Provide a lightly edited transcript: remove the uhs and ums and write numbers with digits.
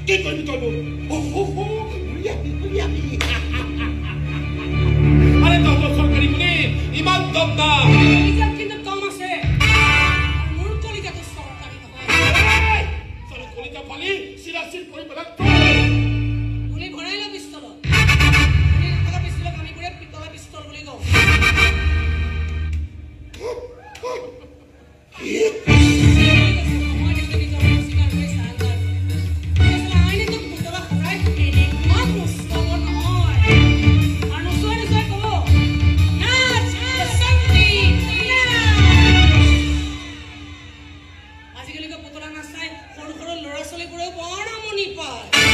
কি কৰিবি তই আৰে তহঁতৰ চৰকাৰী বুলি ইমান দম দা কিন্তু কম আছে মোৰ কলিকাটো চৰকাৰী নহয় তই কলিকা পালি চিৰাচিৰ কৰি পেলাই গুলি ভৰাই ল পিস্তলত পিস্তলক আমি বোৰে পিতলা পিস্তল বুলি কওঁ আজিকালি পুতলা নাচাই সৰু সৰু ল'ৰা ছোৱালীবোৰেও বৰ আমনি পায়